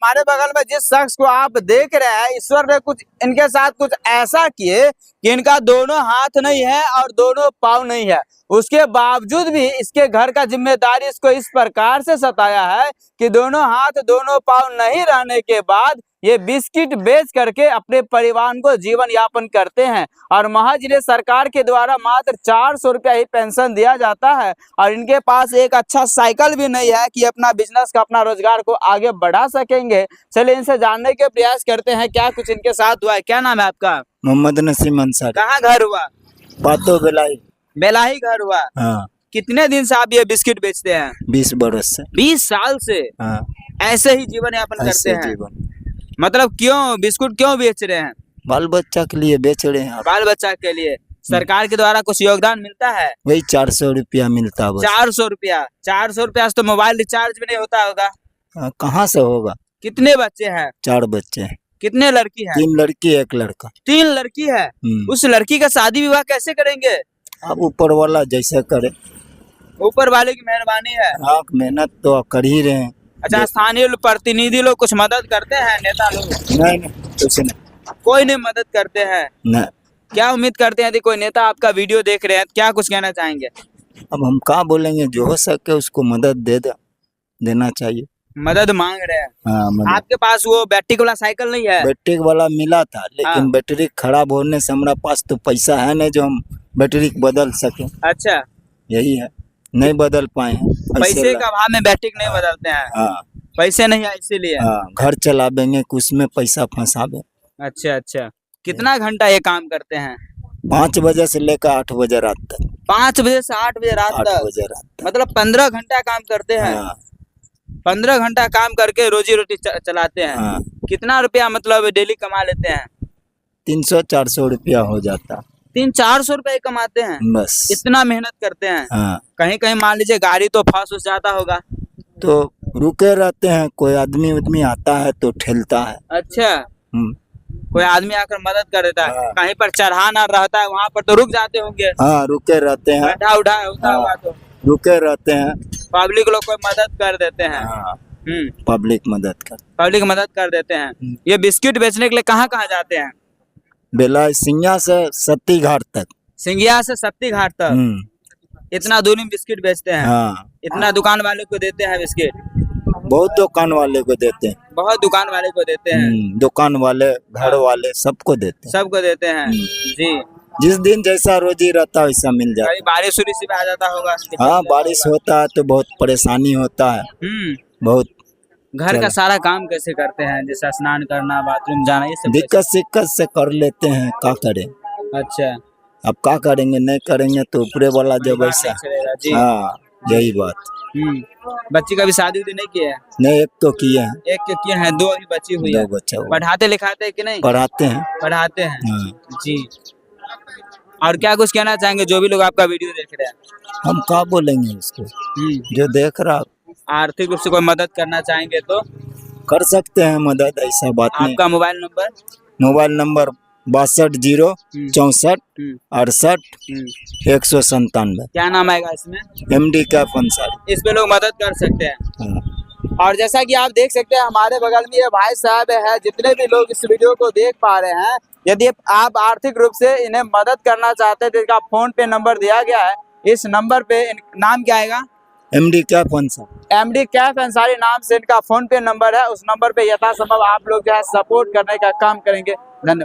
हमारे बगल में जिस शख्स को आप देख रहे हैं, ईश्वर ने कुछ इनके साथ कुछ ऐसा किए कि इनका दोनों हाथ नहीं है और दोनों पाँव नहीं है। उसके बावजूद भी इसके घर का जिम्मेदारी इसको इस प्रकार से सताया है कि दोनों हाथ दोनों पाँव नहीं रहने के बाद ये बिस्किट बेच करके अपने परिवार को जीवन यापन करते हैं। और महज इन्हें सरकार के द्वारा मात्र 400 रुपया ही पेंशन दिया जाता है और इनके पास एक अच्छा साइकिल भी नहीं है कि अपना बिजनेस का अपना रोजगार को आगे बढ़ा सकेंगे। चलिए इनसे जानने के प्रयास करते हैं क्या कुछ इनके साथ हुआ है। क्या नाम है आपका? मोहम्मद नसीम अंसारी। कहाँ घर हुआ? पातो बेलाई। बेलाही घर हुआ। हाँ। कितने दिन से आप ये बिस्किट बेचते हैं? 20 बरस से। 20 साल से? हाँ। ऐसे ही जीवन यापन करते हैं? जीवन। मतलब क्यों बिस्कुट क्यों बेच रहे हैं? बाल बच्चा के लिए बेच रहे हैं। बाल बच्चा के लिए सरकार के द्वारा कुछ योगदान मिलता है? वही 400 रुपया मिलता है। 400 रुपया? 400 रुपया से तो मोबाइल रिचार्ज भी नहीं होता होगा। कहाँ से होगा? कितने बच्चे हैं? 4 बच्चे हैं। कितने लड़की है? 3 लड़की 1 लड़का। 3 लड़की है। उस लड़की का शादी विवाह कैसे करेंगे? अब ऊपर वाला जैसे करे। ऊपर वाले की मेहरबानी है। हाँ, मेहनत तो कर ही रहे हैं। अच्छा, स्थानीय प्रतिनिधि लोग कुछ मदद करते हैं? नेता लोग? नहीं, कुछ नहीं। कोई नहीं मदद करते हैं? नहीं। क्या उम्मीद करते हैं यदि कोई नेता आपका वीडियो देख रहे हैं, क्या कुछ कहना चाहेंगे? अब हम क्या बोलेंगे, जो हो सके उसको मदद देना चाहिए। मदद मांग रहे हैं? हाँ, मदद। आपके पास वो बैटरी वाला साइकिल नहीं है? बैटरी वाला मिला था, लेकिन हाँ। बैटरी खराब होने से हमारा पास तो पैसा है नहीं जो हम बैटरी बदल सके। अच्छा, यही है, नहीं बदल पाए हैं। पैसे का अभाव में बैटरी नहीं बदलते हैं? हाँ। पैसे नहीं है इसीलिए? हाँ, घर चलावेंगे उसमें पैसा फंसावे। अच्छा अच्छा, कितना घंटा ये काम करते हैं? 5 बजे से लेकर 8 बजे रात तक। 5 बजे से 8 बजे रात 8 तक? बजे रात तक। मतलब 15 घंटा काम करते हैं? हाँ। 15 घंटा काम करके रोजी रोटी चलाते हैं। हाँ। कितना रुपया मतलब डेली कमा लेते हैं? 300-400 रुपया हो जाता। 300-400 रुपए कमाते हैं? बस। इतना मेहनत करते हैं? हाँ। कहीं कहीं मान लीजिए गाड़ी तो फंस जाता होगा तो रुके रहते हैं, कोई आदमी आता है तो ठेलता है। अच्छा, कोई आदमी आकर मदद कर देता है। हाँ। कहीं पर चढ़ाना रहता है वहाँ पर तो रुक जाते होंगे? हाँ, रुके रहते हैं। गड्ढा उठा होता होगा तो रुके रहते हैं। पब्लिक लोग कोई मदद कर देते हैं? हाँ, पब्लिक मदद कर देते हैं। ये बिस्किट बेचने के लिए कहाँ कहाँ जाते हैं? बेला सिंघिया से सत्ती घाट तक। सिंघिया से सत्ती घाट तक? इतना दूर में बिस्किट बेचते हैं? हाँ। इतना दुकान वाले को देते हैं बिस्किट? बहुत दुकान वाले को देते हैं। बहुत दुकान वाले को देते हैं? दुकान वाले, घर वाले, सबको देते हैं। सबको देते हैं जी। जिस दिन जैसा रोजी रहता है वैसा मिल जाता है। बारिश उरिश भी आ जाता होगा? हाँ, बारिश होता है तो बहुत परेशानी होता है। बहुत। घर का सारा काम कैसे करते हैं, जैसे स्नान करना, बाथरूम जाना, ये सब दिक्कत से कर लेते हैं, क्या करें। अच्छा, अब क्या करेंगे, नहीं करेंगे तो ऊपरे वाला जब ऐसा। हाँ, यही बात। बच्ची का भी शादी नहीं किया है? नहीं, एक तो किए हैं। एक किए हैं, 2 अभी बची हुई है। 2 बच्चा। पढ़ाते लिखाते हैं कि नहीं? पढ़ाते हैं। पढ़ाते हैं। हाँ। जी। और क्या कुछ कहना चाहेंगे जो भी लोग आपका वीडियो देख रहे हैं? हम क्या बोलेंगे उसको, जो देख रहा। आर्थिक रूप से कोई मदद करना चाहेंगे तो कर सकते हैं मदद, ऐसा बात नहीं। आपका मोबाइल नंबर? Mobile number 62 64 68 197। क्या नाम आएगा इसमें? MD कैफ अंसारी। इस पे लोग मदद कर सकते हैं। हाँ। और जैसा कि आप देख सकते हैं हमारे बगल में ये भाई साहब है। जितने भी लोग इस वीडियो को देख पा रहे हैं, यदि आप आर्थिक रूप से इन्हें मदद करना चाहते हैं तो इनका फोन पे नंबर दिया गया है। इस नंबर पे नाम क्या आएगा? MD कैफ अंसारी। MD कैफ अंसारी नाम से इनका फोन पे नंबर है। उस नंबर पे यथासंभव आप लोग जो है सपोर्ट करने का काम करेंगे। धन्यवाद।